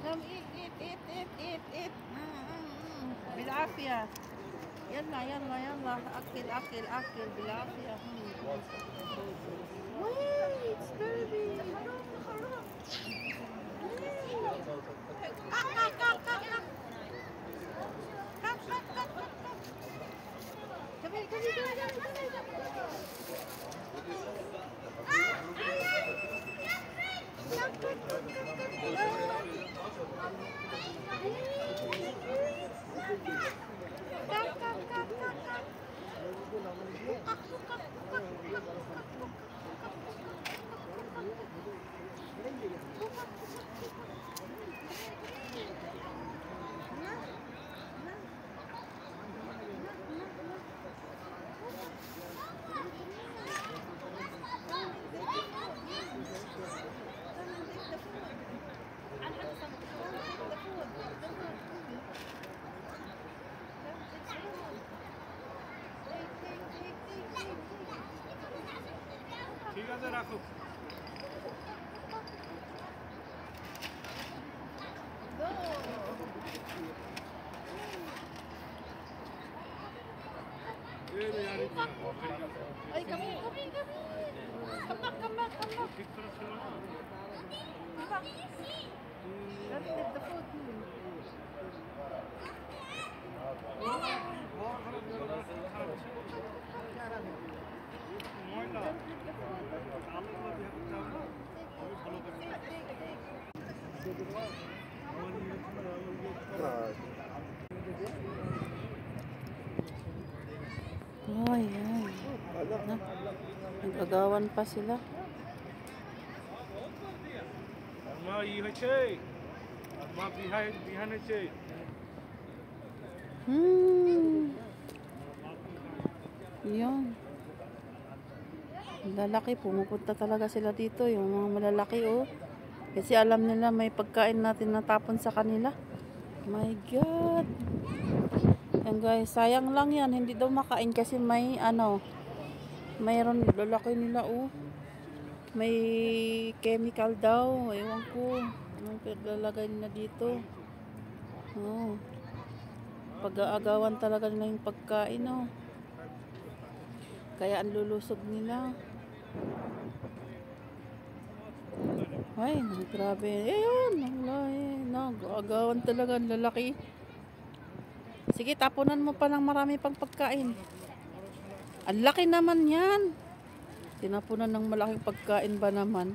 Come eat. بالعافية. يلا أكل بالعافية. Wait, it's dirty. Come ঠিক আছে রাখো Ay, come back. ঠিক করে ছিল না Let's get the food. ময়লা আলোগুলো দেখতে চাও না আমি ভালো Oh, yan. Nag-agawan pa sila. মা ই হয়েছে মা বিহান হয়েছে Yun. Lalaki, pumupunta talaga sila dito. Yung mga malalaki, oh. Kasi alam nila may pagkain natin natapon sa kanila. My God. Yan guys, sayang lang yan. Hindi daw makain kasi may mayroon lalaki nila, oh. May chemical daw. Ewan ko. Anong paglalagay nila dito? Oh. Pag-aagawan talaga nila yung pagkain, oh. Kaya ang lulusog nila. Ay, grabe. Ayun, nag-aagawan talaga ang lalaki. Sige, tapunan mo pa ng marami pang pagkain. Ang laki naman yan. Tinapunan ng malaking pagkain ba naman?